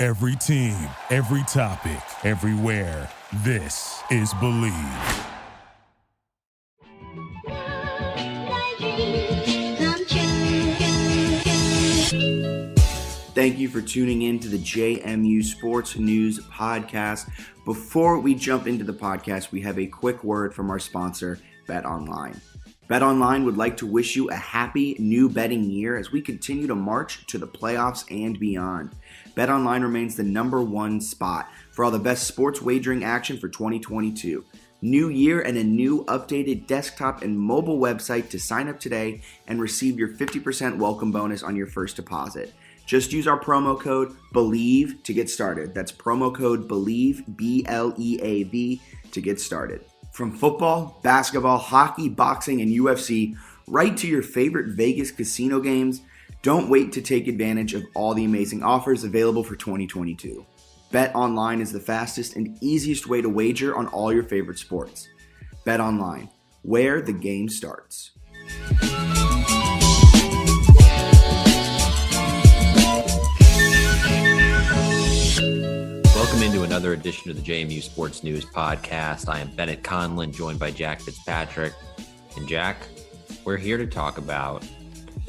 Every team, every topic, everywhere. This is Believe. Thank you for tuning in to the JMU Sports News Podcast. Before we jump into the podcast, we have a quick word from our sponsor, BetOnline. BetOnline would like to wish you a happy new betting year as we continue to march to the playoffs and beyond. BetOnline remains the number one spot for all the best sports wagering action for 2022. New year and a new updated desktop and mobile website to sign up today and receive your 50% welcome bonus on your first deposit. Just use our promo code BELIEVE to get started. That's promo code BELIEVE, B-L-E-A-V, to get started. From football, basketball, hockey, boxing, and UFC, right to your favorite Vegas casino games, don't wait to take advantage of all the amazing offers available for 2022. BetOnline is the fastest and easiest way to wager on all your favorite sports. BetOnline, where the game starts. Welcome into another edition of the JMU Sports News Podcast. I am Bennett Conlon, joined by Jack Fitzpatrick. And Jack, we're here to talk about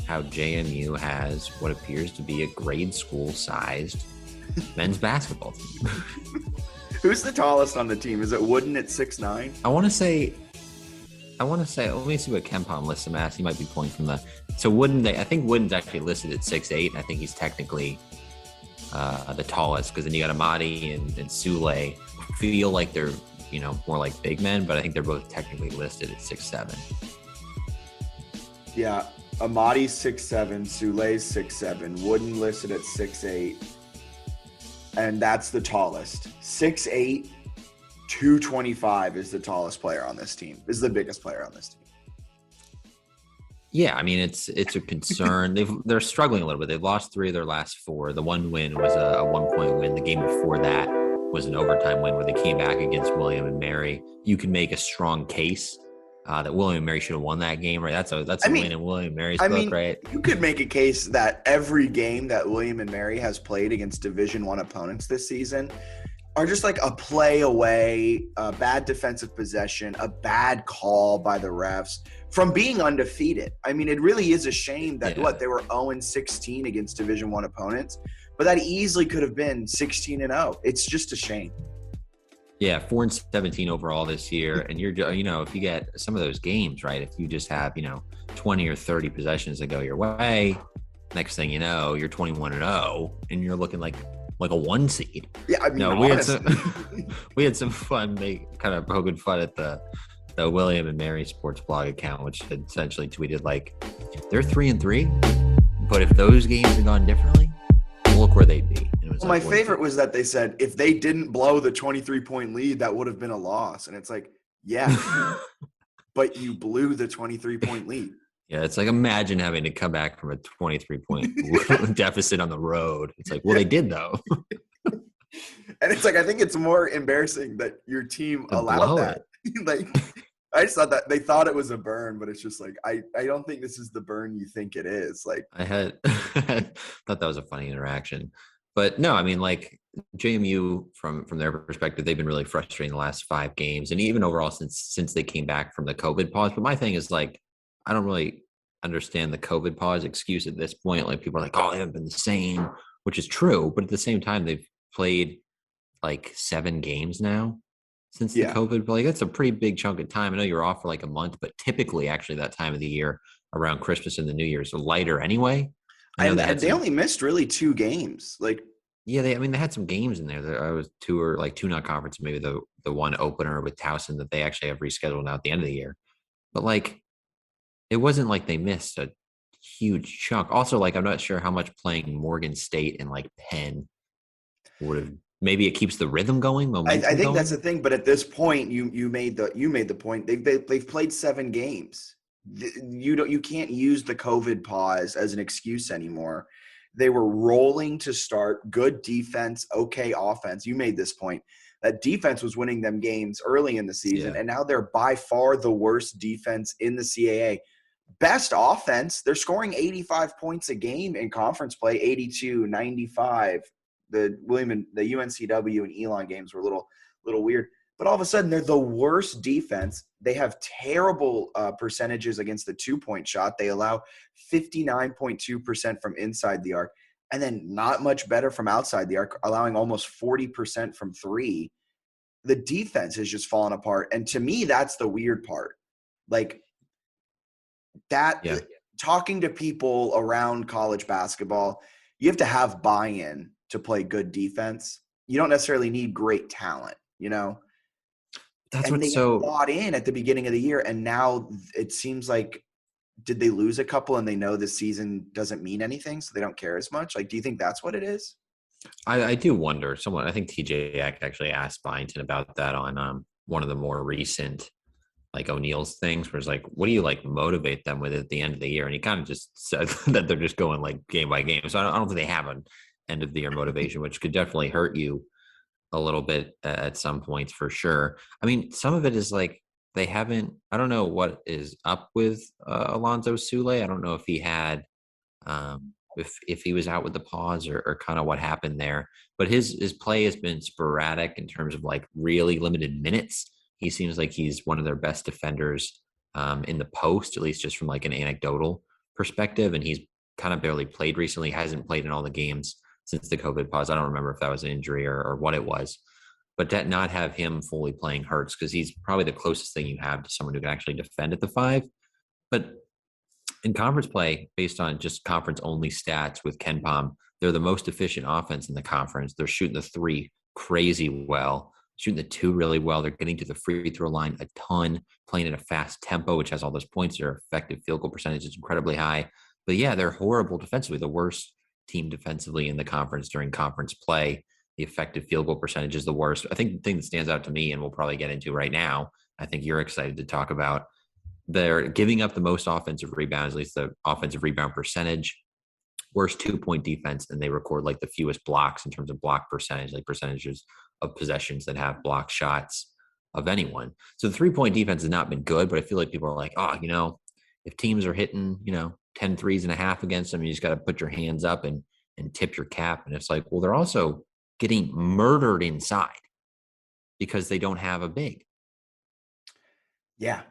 how JMU has what appears to be a grade school-sized men's basketball team. Who's the tallest on the team? Is it Wooden at 6'9"? I want to say, let me see what KenPom lists him as. He might be pulling from so Wooden, I think Wooden's actually listed at 6'8", and I think he's technically the tallest, because then you got Amadi and Sule feel like they're, more like big men, but I think they're both technically listed at 6'7". Yeah, Amadi's 6'7", Sule's 6'7", Wooden listed at 6'8", and that's the tallest. 6'8", 225 is the tallest player on this team, is the biggest player on this team. Yeah, I mean, it's a concern. They're struggling a little bit. They've lost 3 of their last 4. The one win was a 1-point win. The game before that was an overtime win where they came back against William and Mary. You can make a strong case that William and Mary should have won that game, right? That's a win in William and Mary's book, right? You could make a case that every game that William and Mary has played against Division I opponents this season are just like a play away, a bad defensive possession, a bad call by the refs from being undefeated. I mean, it really is a shame that they were 0-16 against Division I opponents, but that easily could have been 16-0. It's just a shame. Yeah, 4-17 overall this year, and you're, if you get some of those games, right, if you just have, 20 or 30 possessions that go your way, next thing you know, you're 21-0, and you're looking like a 1 seed. Yeah, I mean, we had some fun, kind of poking fun at the William and Mary Sports blog account, which had essentially tweeted like, they're 3-3, but if those games had gone differently, look where they'd be. And it was my favorite was that they said if they didn't blow the 23-point lead, that would have been a loss. And it's like, yeah, but you blew the 23-point lead. Yeah, it's like, imagine having to come back from a 23-point deficit on the road. It's like, well, they did though. And it's like, I think it's more embarrassing that your team allowed that. Like, I just thought that they thought it was a burn, but it's just like, I don't think this is the burn you think it is. Like, I thought that was a funny interaction, but no, I mean, like, JMU from their perspective, they've been really frustrating the last 5 games, and even overall since they came back from the COVID pause. But my thing is, like, I don't really understand the COVID pause excuse at this point. Like, people are like, oh, they haven't been the same, which is true, but at the same time, they've played like 7 games now since the COVID. Like, that's a pretty big chunk of time. I know you're off for like a month, but typically, actually, that time of the year around Christmas and the New Year's are lighter anyway. They only missed really 2 games. Like, yeah, they had some games in there. I was 2 or like 2 non-conference, maybe the one opener with Towson that they actually have rescheduled now at the end of the year. But like, it wasn't like they missed a huge chunk. Also, like, I'm not sure how much playing Morgan State and like Penn would have. Maybe it keeps the rhythm going. I think that's the thing. But at this point, you made the point. They've played 7 games. You can't use the COVID pause as an excuse anymore. They were rolling to start, good defense, okay offense. You made this point. That defense was winning them games early in the season, and now they're by far the worst defense in the CAA. Best offense, they're scoring 85 points a game in conference play, 82, 95. the UNCW and Elon games were a little weird. But all of a sudden, they're the worst defense. They have terrible percentages against the 2-point shot. They allow 59.2% from inside the arc, and then not much better from outside the arc, allowing almost 40% from three. The defense has just fallen apart. And to me, that's the weird part. Like that, talking to people around college basketball, you have to have buy-in to play good defense. You don't necessarily need great talent, you know? That's and what's they bought in at the beginning of the year, and now it seems like, did they lose a couple and they know this season doesn't mean anything, so they don't care as much? Like, do you think that's what it is? I do wonder. I think TJ actually asked Byington about that on one of the more recent like O'Neal's things, where it's like, what do you like motivate them with at the end of the year? And he kind of just said that they're just going like game by game. So I don't think they have an end of the year motivation, which could definitely hurt you a little bit at some points for sure. I mean, some of it is like they haven't. I don't know what is up with Alonzo Sule. I don't know if he had. If he was out with the pause or kind of what happened there, but his play has been sporadic in terms of like really limited minutes. He seems like he's one of their best defenders in the post, at least just from like an anecdotal perspective. And he's kind of barely played recently, hasn't played in all the games since the COVID pause. I don't remember if that was an injury or what it was, but to not have him fully playing hurts, because he's probably the closest thing you have to someone who can actually defend at the 5. But in conference play, based on just conference-only stats with KenPom, they're the most efficient offense in the conference. They're shooting the 3 crazy well, shooting the 2 really well. They're getting to the free throw line a ton, playing at a fast tempo, which has all those points. Their effective field goal percentage is incredibly high. But yeah, they're horrible defensively, the worst team defensively in the conference during conference play. The effective field goal percentage is the worst. I think the thing that stands out to me, and we'll probably get into right now, I think you're excited to talk about, they're giving up the most offensive rebounds, at least the offensive rebound percentage, worst 2-point defense, and they record like the fewest blocks in terms of block percentage, like percentages of possessions that have block shots of anyone. So the 3-point defense has not been good, but I feel like people are like, oh, if teams are hitting, 10 threes and a half against them, you just got to put your hands up and tip your cap. And it's like, well, they're also getting murdered inside because they don't have a big. Yeah.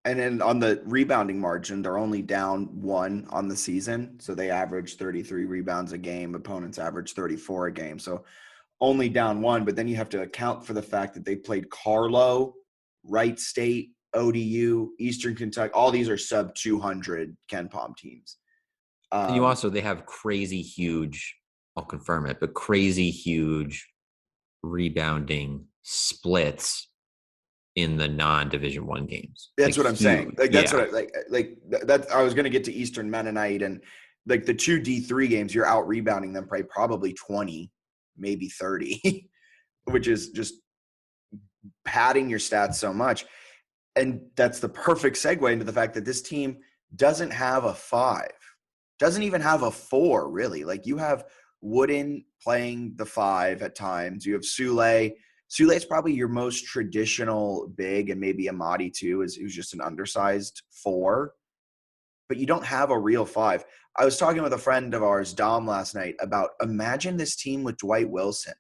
And then on the rebounding margin, they're only down 1 on the season. So they average 33 rebounds a game. Opponents average 34 a game. So only down 1. But then you have to account for the fact that they played Carlo, Wright State, ODU, Eastern Kentucky. All these are sub 200 KenPom teams. And you also, they have crazy huge, I'll confirm it, but crazy huge rebounding splits in the non-Division I games. That's like what I'm saying. Like that's what that I was going to get to Eastern Mennonite, and like the 2 D3 games, you're out rebounding them probably 20, maybe 30, which is just padding your stats so much. And that's the perfect segue into the fact that this team doesn't have a 5, doesn't even have a 4, really. Like you have Wooden playing the 5 at times. You have Sule. Sule's probably your most traditional big, and maybe Amadi too, who's just an undersized 4. But you don't have a real 5. I was talking with a friend of ours, Dom, last night about imagine this team with Dwight Wilson.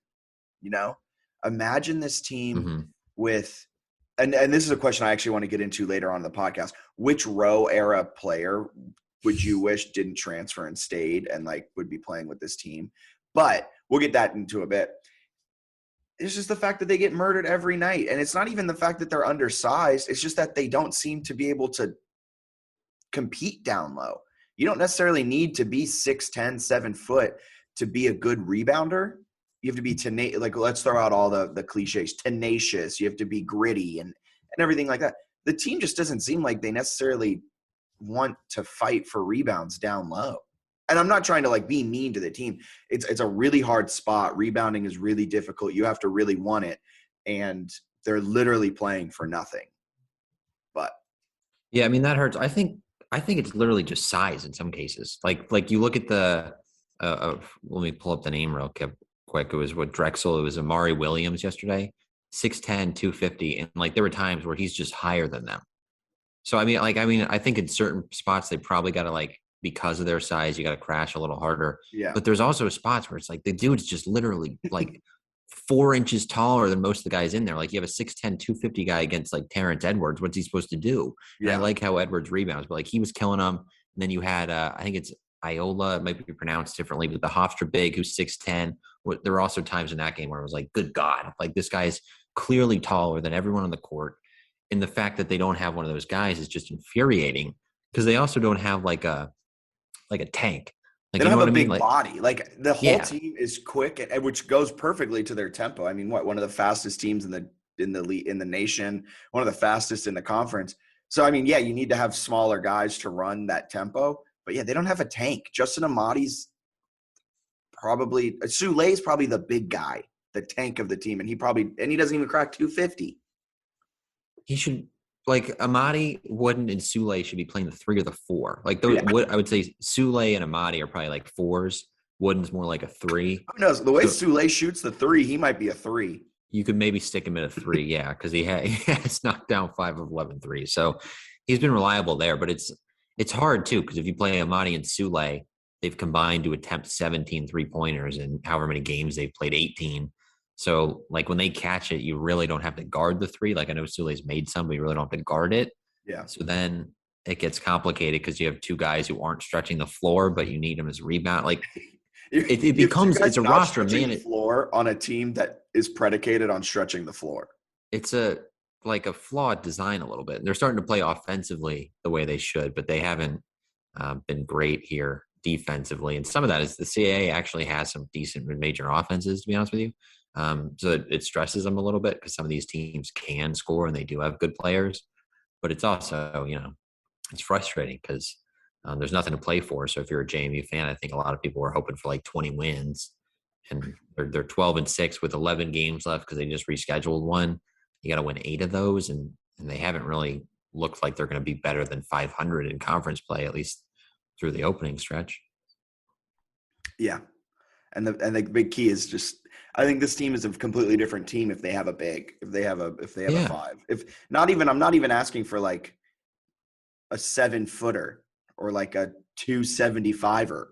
Imagine this team with and this is a question I actually want to get into later on in the podcast. Which row era player would you wish didn't transfer and stayed and like would be playing with this team? But we'll get that into a bit. It's just the fact that they get murdered every night. And it's not even the fact that they're undersized. It's just that they don't seem to be able to compete down low. You don't necessarily need to be 6'10", 7 foot to be a good rebounder. You have to be tenacious. Like, let's throw out all the cliches. Tenacious. You have to be gritty and everything like that. The team just doesn't seem like they necessarily want to fight for rebounds down low. And I'm not trying to like be mean to the team. It's a really hard spot. Rebounding is really difficult. You have to really want it. And they're literally playing for nothing. But yeah, I mean, that hurts. I think it's literally just size in some cases. Like you look at the let me pull up the name real quick. It was what Drexel. It was Amari Williams yesterday, 6'10", 250, and like there were times where he's just higher than them. So I think in certain spots they probably got to like because of their size, you got to crash a little harder. Yeah. But there's also spots where it's like the dude's just literally like 4 inches taller than most of the guys in there. Like you have a 6'10", 250 guy against like Terrence Edwards. What's he supposed to do? And I like how Edwards rebounds, but like he was killing them. And then you had, I think it's Iola, it might be pronounced differently, but the Hofstra big who's 6'10". There were also times in that game where it was like, good God, like this guy's clearly taller than everyone on the court. And the fact that they don't have one of those guys is just infuriating because they also don't have like a tank. Like, they don't have a big Like, body. Like the whole team is quick, and which goes perfectly to their tempo. I mean, one of the fastest teams in the nation, one of the fastest in the conference. So I mean, yeah, you need to have smaller guys to run that tempo. But yeah, they don't have a tank. Justin Amati's probably Sulei's probably the big guy, the tank of the team, and he doesn't even crack 250. He should. Like Amadi, Wooden, and Sule should be playing the 3 or the 4. Like those, I would say Sule and Amadi are probably like 4s. Wooden's more like a 3. Who knows? The way Sule shoots the 3, he might be a 3. You could maybe stick him at a 3, yeah, because he has knocked down 5 of 11 threes. So he's been reliable there, but it's hard too because if you play Amadi and Sule, they've combined to attempt 17 3-pointers in however many games they've played, 18. So, like, when they catch it, you really don't have to guard the 3. Like, I know Sule's made some, but you really don't have to guard it. Yeah. So then it gets complicated because you have 2 guys who aren't stretching the floor, but you need them as rebound. Like, it becomes – it's a roster, man. Floor on a team that is predicated on stretching the floor. It's a flawed design a little bit. They're starting to play offensively the way they should, but they haven't been great here defensively. And some of that is the CAA actually has some decent mid-major offenses, to be honest with you. So it stresses them a little bit because some of these teams can score and they do have good players, but it's also, it's frustrating because there's nothing to play for. So if you're a JMU fan, I think a lot of people were hoping for like 20 wins, and they're 12-6 with 11 games left because they just rescheduled one. You got to win 8 of those, and they haven't really looked like they're going to be better than 500 in conference play, at least through the opening stretch. Yeah, and the big key is just. I think this team is a completely different team if they have a big, if they have a 5. I'm not even asking for like a 7-footer or like a 275er,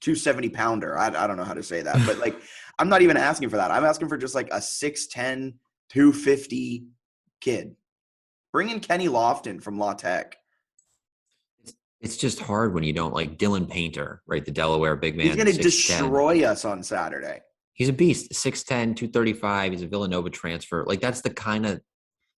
270 pounder. I don't know how to say that, but like, I'm not even asking for that. I'm asking for just like a 6'10", 250 kid. Bring in Kenny Lofton from La Tech. It's just hard when you don't like Dylan Painter, right? The Delaware big man. He's going to destroy us on Saturday. He's a beast, 6'10", 235. He's a Villanova transfer. Like, that's the kind of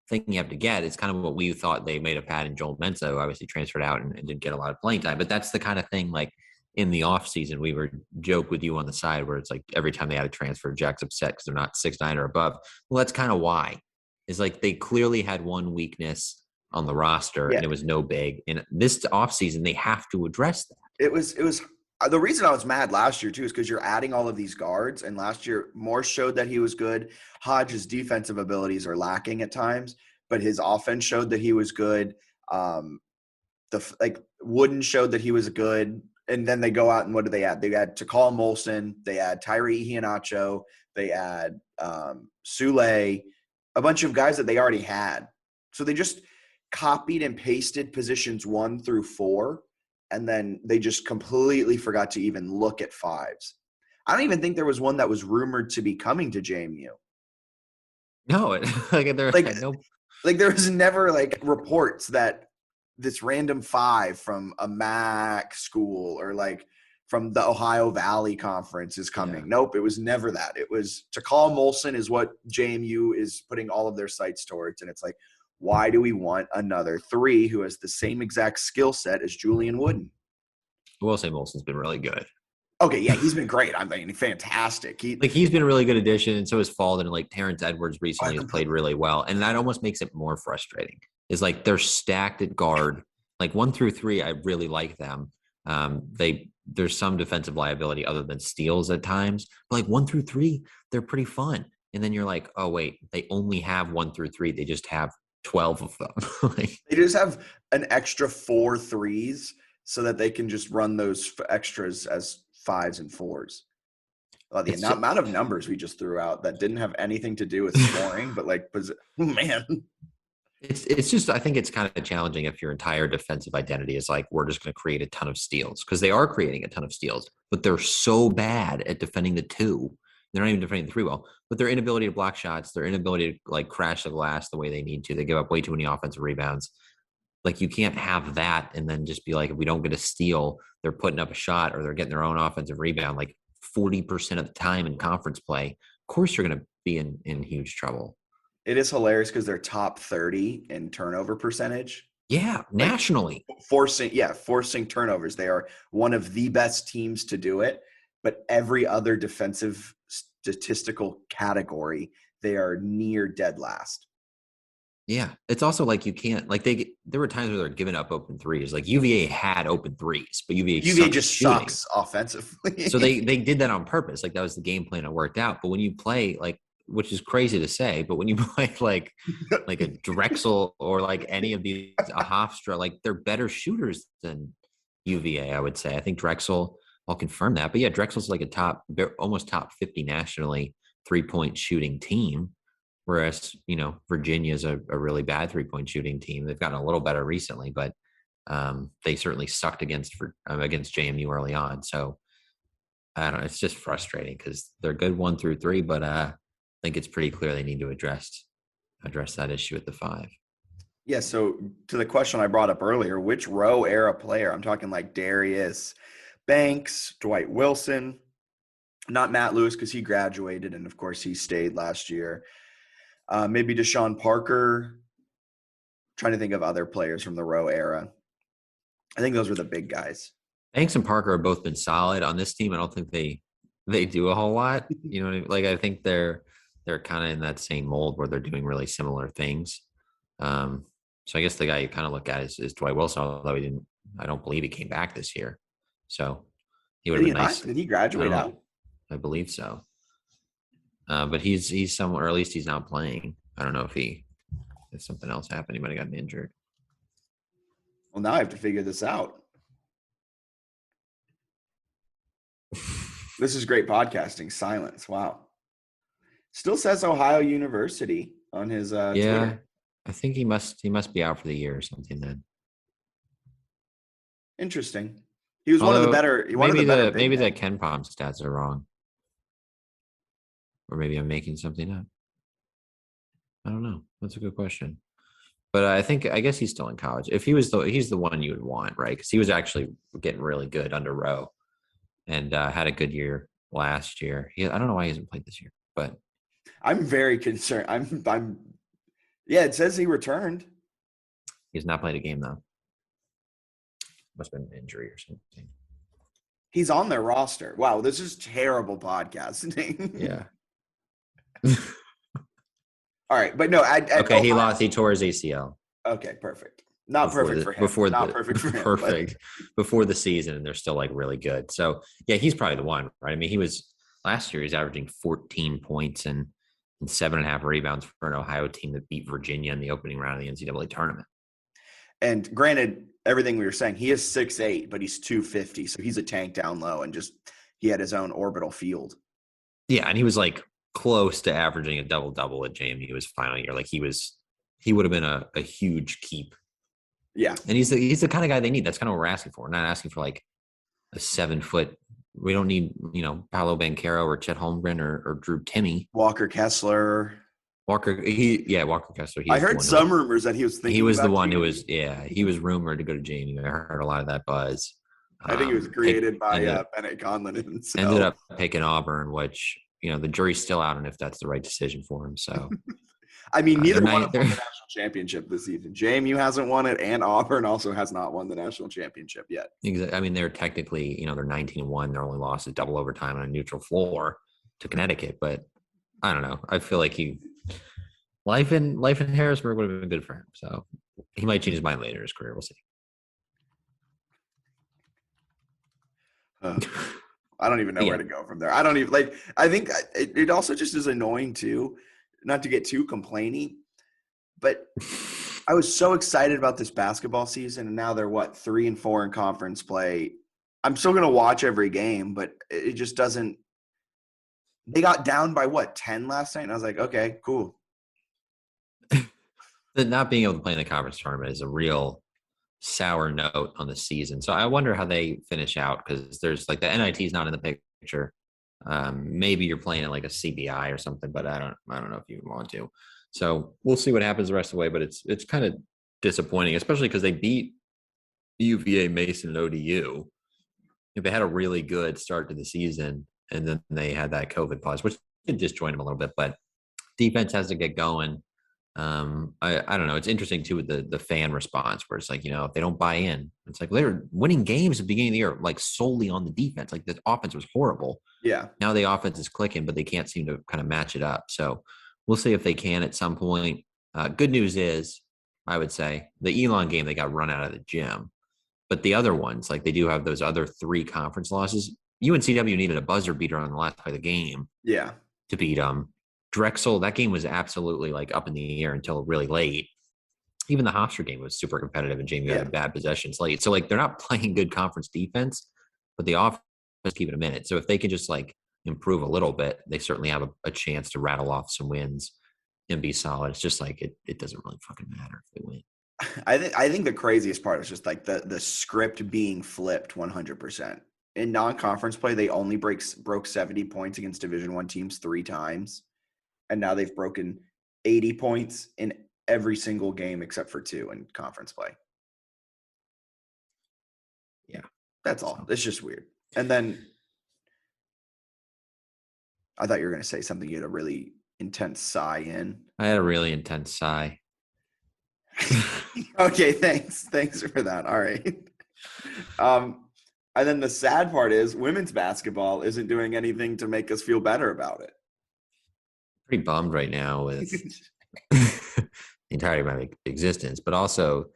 thing you have to get. It's kind of what we thought they may have had in Joel Mensah, who obviously transferred out and didn't get a lot of playing time. But that's the kind of thing, like, in the offseason, we were joke with you on the side where it's like every time they had a transfer, Jack's upset because they're not 6'9" or above. Well, that's kind of why. It's like they clearly had one weakness on the roster, and it was no big. And this offseason, they have to address that. It was the reason I was mad last year, too, is because you're adding all of these guards. And last year, Morse showed that he was good. Hodge's defensive abilities are lacking at times, but his offense showed that he was good. Wooden showed that he was good. And then they go out and what do they add? They add Takal Molson. They add Tyree Iheanacho. They add Sule, a bunch of guys that they already had. So they just copied and pasted positions 1 through 4. And then they just completely forgot to even look at 5s. I don't even think there was one that was rumored to be coming to JMU. No, there was never like reports that this random 5 from a MAC school or like from the Ohio Valley Conference is coming. Yeah. Nope, it was never that. It was Takal Molson is what JMU is putting all of their sights towards, and it's like, why do we want another 3 who has the same exact skill set as Julian Wooden? I will say Molson's been really good. Okay, yeah, he's been great. I mean, fantastic. He's been a really good addition, and so has Falden, and like Terrence Edwards recently has played really well, and that almost makes it more frustrating. Is like they're stacked at guard. Like 1 through 3, I really like them. There's some defensive liability other than steals at times, but like 1 through 3, they're pretty fun. And then you're like, oh wait, they only have 1 through 3. They just have 12 of them. They just have an extra 4 3s so that they can just run those extras as 5s and 4s. The amount of numbers we just threw out that didn't have anything to do with scoring, but like, man. It's just, I think it's kind of challenging if your entire defensive identity is like, we're just going to create a ton of steals, because they are creating a ton of steals, but they're so bad at defending the two. They're not even defending the three well, but their inability to block shots, their inability to like crash the glass the way they need to. They give up way too many offensive rebounds. Like, you can't have that and then just be like, if we don't get a steal, they're putting up a shot or they're getting their own offensive rebound like 40% of the time in conference play. Of course, you're going to be in huge trouble. It is hilarious because they're top 30 in turnover percentage. Yeah, nationally. Forcing turnovers. They are one of the best teams to do it, but every other defensive statistical category, they are near dead last. Yeah, it's also like you can't, like, there were times where they're giving up open threes. Like, UVA had open threes, but UVA just sucks offensively. So they did that on purpose. Like, that was the game plan. It worked out. But when you play, like, which is crazy to say, but when you play like a Drexel or like any of these, a Hofstra, like, they're better shooters than UVA, I would say. I think Drexel, I'll confirm that. But yeah, Drexel's like almost top 50 nationally 3-point shooting team. Whereas, Virginia is a really bad 3-point shooting team. They've gotten a little better recently, but they certainly sucked against JMU early on. So I don't know. It's just frustrating because they're good 1 through 3, but I think it's pretty clear they need to address that issue at the 5. Yeah. So to the question I brought up earlier, which row era player? I'm talking like Darius Banks, Dwight Wilson, not Matt Lewis because he graduated and of course he stayed last year. Maybe Deshaun Parker. Trying to think of other players from the row era. I think those were the big guys. Banks and Parker have both been solid on this team. I don't think they do a whole lot. You know what I mean? Like, I think they're kind of in that same mold where they're doing really similar things. So I guess the guy you kind of look at is Dwight Wilson, although I don't believe he came back this year. So he would have been nice. Did he graduate out? I believe so. But he's somewhere, or at least he's not playing. I don't know if something else happened. He might have gotten injured. Well, now I have to figure this out. This is great podcasting. Silence. Wow. Still says Ohio University on his Twitter. I think he must be out for the year or something then. Interesting. He was one of the better. Maybe the Ken Palm stats are wrong. Or maybe I'm making something up. I don't know. That's a good question. But I guess he's still in college. If he's the one you would want, right? Because he was actually getting really good under Rowe, and had a good year last year. I don't know why he hasn't played this year, but I'm very concerned. Yeah, it says he returned. He's not played a game though. Must have been an injury or something. He's on their roster. Wow, this is terrible podcasting. Yeah. All right, but no. He tore his ACL. Okay, perfect. Not perfect for him. Before the season, and they're still like really good. So yeah, he's probably the one, right? I mean, last year he was averaging 14 points and 7.5 rebounds for an Ohio team that beat Virginia in the opening round of the NCAA tournament. And granted, everything we were saying, he is 6'8", but he's 250, so he's a tank down low, and he had his own orbital field. Yeah, and he was like close to averaging a double-double at JMU his final year. Like, he would have been a huge keep. Yeah. And he's the kind of guy they need. That's kind of what we're asking for. We're not asking for like a 7-foot. We don't need, Paolo Banchero or Chet Holmgren or Drew Timme. Walker Kessler. Walker Kessler. I heard some rumors that he was thinking. He was the one who was, he was rumored to go to JMU. I heard a lot of that buzz. I think it was created by Bennett Conlon himself. Ended up picking Auburn, which, the jury's still out on if that's the right decision for him. So, I mean, neither one of them won the national championship this season. JMU hasn't won it, and Auburn also has not won the national championship yet. Exactly. I mean, they're technically, they're 19-1. Their only loss is double overtime on a neutral floor to Connecticut. But I don't know. I feel like life in Harrisburg would have been good for him. So he might change his mind later in his career. We'll see. I don't even know where to go from there. I don't even I think it also just is annoying too, not to get too complainy, but I was so excited about this basketball season, and now they're 3-4 in conference play. I'm still going to watch every game, but it just doesn't. They got down by 10 last night, and I was like, okay, cool. The not being able to play in the conference tournament is a real sour note on the season. So I wonder how they finish out because there's like the NIT is not in the picture. Maybe you're playing at like a CBI or something, but I don't know if you want to. So we'll see what happens the rest of the way. But it's kind of disappointing, especially because they beat UVA, Mason, and ODU. If they had a really good start to the season, and then they had that COVID pause, which did disjoint them a little bit, but defense has to get going. I don't know. It's interesting too with the fan response where it's like, if they don't buy in, it's like they were winning games at the beginning of the year, like solely on the defense. Like the offense was horrible. Yeah. Now the offense is clicking, but they can't seem to kind of match it up. So we'll see if they can at some point. Good news is, I would say the Elon game, they got run out of the gym, but the other ones, like they do have those other 3 conference losses. UNCW needed a buzzer beater on the last play of the game. Yeah. To beat them. Drexel, that game was absolutely like up in the air until really late. Even the Hofstra game was super competitive and JMU had bad possessions late. So like they're not playing good conference defense, but the offense keep it a minute. So if they can just like improve a little bit, they certainly have a chance to rattle off some wins and be solid. It's just like it doesn't really fucking matter if they win. I think the craziest part is just like the script being flipped 100%. In non-conference play, they only broke 70 points against Division I teams 3 times. And now they've broken 80 points in every single game except for 2 in conference play. Yeah. That's all. It's just weird. And then I thought you were going to say something. You had a really intense sigh in. I had a really intense sigh. Okay, thanks. Thanks for that. All right. And then the sad part is women's basketball isn't doing anything to make us feel better about it. Pretty bummed right now with the entirety of my existence, but also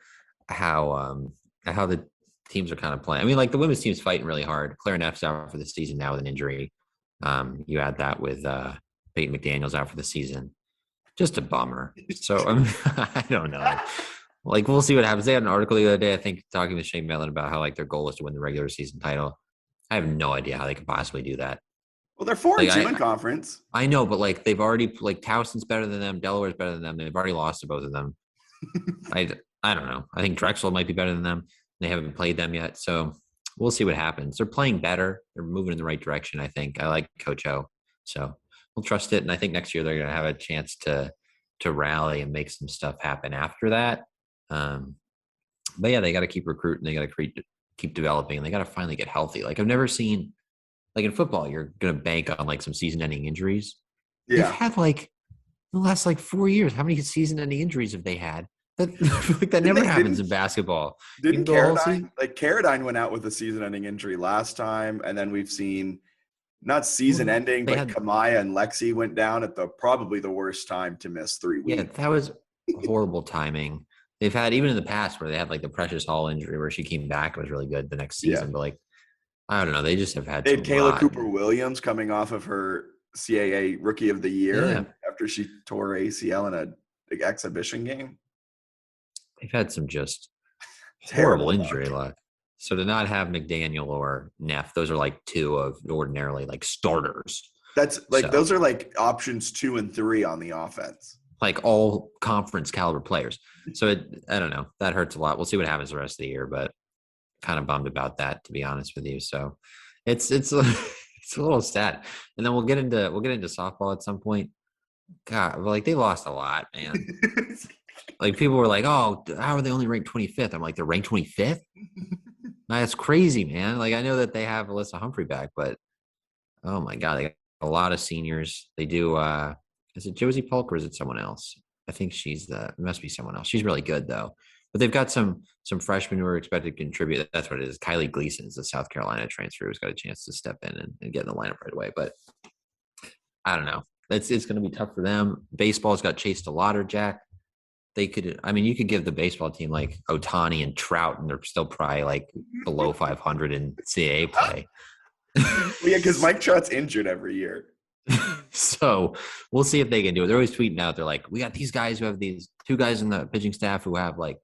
how the teams are kind of playing. I mean, like the women's team's fighting really hard. Claire Neff's out for the season now with an injury. You add that with Peyton McDaniel's out for the season. Just a bummer. So I don't know. Like we'll see what happens. They had an article the other day, I think, talking with Shane Mellon about how like their goal is to win the regular season title. I have no idea how they could possibly do that. Well, they're 4-2 in conference. I know, but like they've already like Towson's better than them, Delaware's better than them. They've already lost to both of them. I don't know. I think Drexel might be better than them. They haven't played them yet, so we'll see what happens. They're playing better. They're moving in the right direction. I think. I like Coach O, so we'll trust it. And I think next year they're going to have a chance to rally and make some stuff happen after that. But yeah, they got to keep recruiting. They got to keep developing, and they got to finally get healthy. Like I've never seen. Like in football, you're going to bank on like some season-ending injuries. Yeah. They've had like the last like 4 years. How many season-ending injuries have they had? That never happens in basketball. Didn't Carradine went out with a season-ending injury last time, and then we've seen not season-ending, but Kamaya and Lexi went down at probably the worst time to miss 3 weeks. Yeah, that was horrible timing. They've had even in the past where they had like the Precious Hall injury where she came back and was really good the next season, but like. I don't know. They just have had. They had Kayla Cooper-Williams coming off of her CAA Rookie of the Year after she tore ACL in a big exhibition game. They've had some just horrible injury luck. So to not have McDaniel or Neff, those are like 2 of ordinarily like starters. That's like those are like options 2 and 3 on the offense. Like all conference caliber players. So I don't know. That hurts a lot. We'll see what happens the rest of the year, but. Kind of bummed about that, to be honest with you. So it's a little sad. And then we'll get into softball at some point. God, like they lost a lot, man. Like people were like, "Oh, how are they only ranked 25th?" I'm like, "They're ranked 25th." That's crazy, man. Like I know that they have Alyssa Humphrey back, but oh my god, they got a lot of seniors. They do. Is it Josie Polk or is it someone else? I think it must be someone else. She's really good though. But they've got some freshmen who are expected to contribute. That's what it is. Kylie Gleason is the South Carolina transfer who's got a chance to step in and get in the lineup right away. But I don't know. It's going to be tough for them. Baseball's got Chase DeLauder, Jack. You could give the baseball team like Otani and Trout, and they're still probably like below 500 in CAA play. Well, yeah, because Mike Trout's injured every year. So we'll see if they can do it. They're always tweeting out. They're like, we got these guys who have these 2 guys in the pitching staff who have like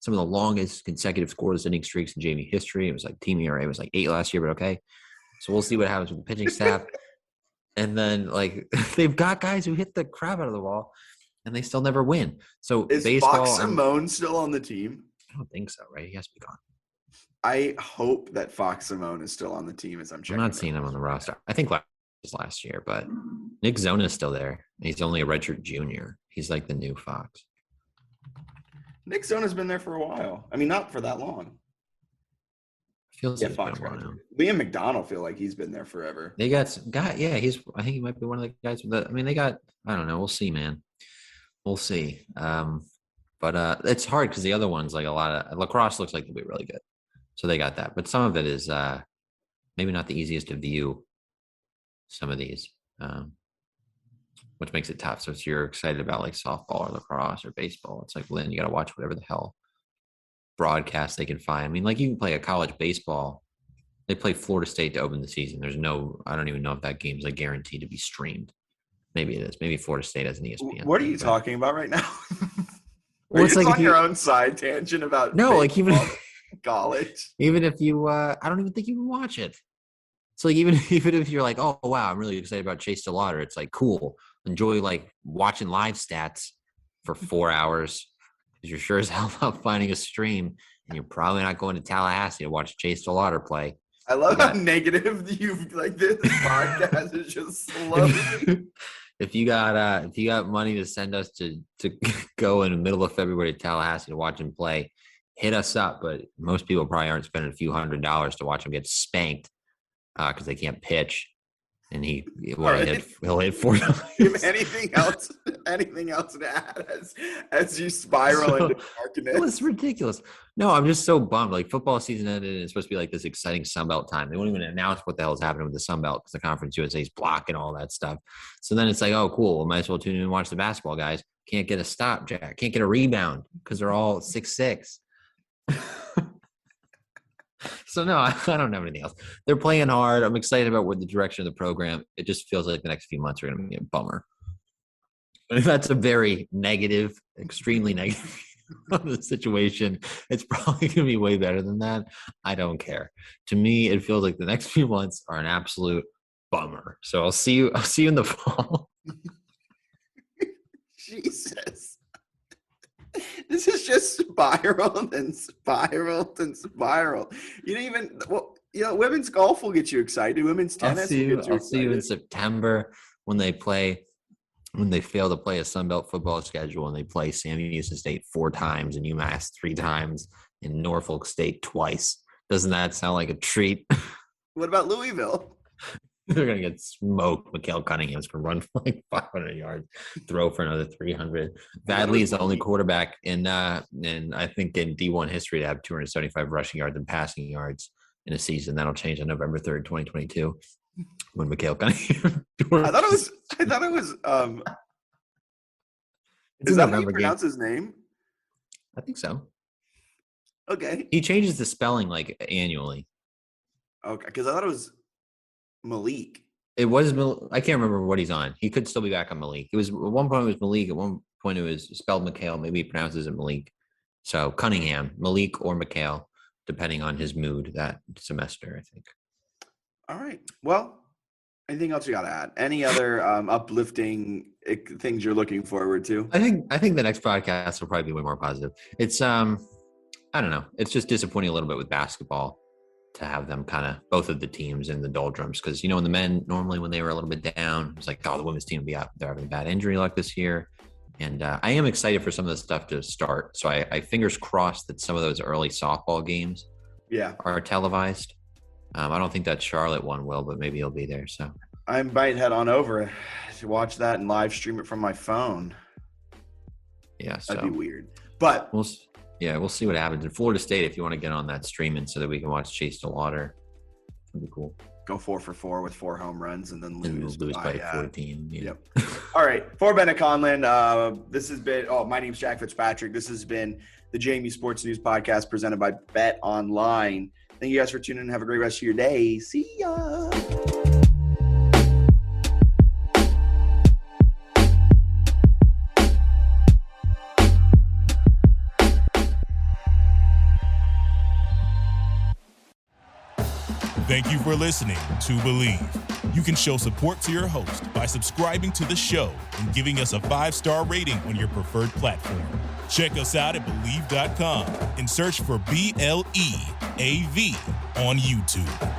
some of the longest consecutive scoreless inning streaks in JMU history. It was like team ERA was like 8 last year, but okay. So we'll see what happens with the pitching staff. And then like they've got guys who hit the crap out of the ball. and they still never win. So is baseball, Fox Simone still on the team? I don't think so, right? He has to be gone. I hope that Fox Simone is still on the team as I'm checking. I'm not seeing him on the roster. I think last year, but Nick Zona's still there. He's only a redshirt junior. He's like the new Fox. Nick Zona's been there for a while. I mean, not for that long. Feels like Fox. Liam McDonald feel like he's been there forever. They got some guy. Yeah, I think he might be one of the guys. They got. I don't know. We'll see, man. We'll see. But it's hard because the other ones, like a lot of lacrosse, looks like they'll be really good. So they got that. But some of it is maybe not the easiest to view. Some of these, which makes it tough. So if you're excited about like softball or lacrosse or baseball, it's like, Lynn, you got to watch whatever the hell broadcast they can find. I mean, like you can play a college baseball. They play Florida State to open the season. I don't even know if that game's like guaranteed to be streamed. Maybe it is. Maybe Florida State has an ESPN. What are you talking about right now? Well, it's like on your own side tangent about like even college. Even if you, I don't even think you can watch it. It's like even if you're like, oh wow, I'm really excited about Chase DeLauder. It's like cool, enjoy like watching live stats for 4 hours because you're sure as hell not finding a stream, and you're probably not going to Tallahassee to watch Chase DeLauder play. I love how negative you've like this podcast is just slowly. If you got money to send us to go in the middle of February to Tallahassee to watch him play, hit us up. But most people probably aren't spending a few $100s to watch him get spanked because they can't pitch. And he'll hit $4. anything else to add as you spiral into darkness? It was ridiculous. No, I'm just so bummed. Like football season ended and it's supposed to be like this exciting Sun Belt time. They won't even announce what the hell is happening with the Sun Belt because the Conference USA is blocking all that stuff. So then it's like, oh, cool. Well, might as well tune in and watch the basketball guys. Can't get a stop, Jack. Can't get a rebound because they're all 6'6". So no, I don't have anything else. They're playing hard. I'm excited about what the direction of the program. It just feels like the next few months are going to be a bummer. But if that's a very negative, extremely negative situation, it's probably going to be way better than that. I don't care. To me, it feels like the next few months are an absolute bummer. So I'll see you in the fall. Jesus. This is just spiraled and spiraled and spiraled. You don't even women's golf will get you excited. Women's tennis I'll see you in September when they fail to play a Sun Belt football schedule and they play Sam Houston State 4 times and UMass 3 times and Norfolk State twice. Doesn't that sound like a treat? What about Louisville? They're going to get smoked. Mikhail Cunningham's going to run for like 500 yards, throw for another 300. Vadley is the only quarterback in I think in D1 history to have 275 rushing yards and passing yards in a season. That'll change on November 3rd, 2022 when Mikhail Cunningham. I thought it was is that how you pronounce his name? I think so. Okay. He changes the spelling like annually. Okay, because I thought it was Malik. It was I can't remember what he's on. He could still be back on Malik. It was at one point it was Malik. At one point it was spelled Mikhail. Maybe he pronounces it Malik. So Cunningham, Malik or Mikhail, depending on his mood that semester, I think. All right. Well, anything else you got to add? Any other uplifting things you're looking forward to? I think the next podcast will probably be way more positive. It's I don't know. It's just disappointing a little bit with basketball to have them kind of both of the teams in the doldrums because in the men normally when they were a little bit down, it was like, oh, the women's team will be out. They're having bad injury luck this year, and I am excited for some of the stuff to start. So I fingers crossed that some of those early softball games, are televised. I don't think that Charlotte one will, but maybe he'll be there. So I might head on over to watch that and live stream it from my phone. Yeah, that'd be weird, but we'll see what happens in Florida State. If you want to get on that streaming so that we can watch Chase DeLauder, that'd be cool. Go 4 for 4 with 4 home runs and then lose by 14. Yeah. Yep. All right. For Bennett Conlin, this has been. My name's Jack Fitzpatrick. This has been the JMU Sports News Podcast presented by Bet Online. Thank you guys for tuning in. Have a great rest of your day. See ya. Thank you for listening to Believe. You can show support to your host by subscribing to the show and giving us a 5-star rating on your preferred platform. Check us out at Believe.com and search for BLEAV on YouTube.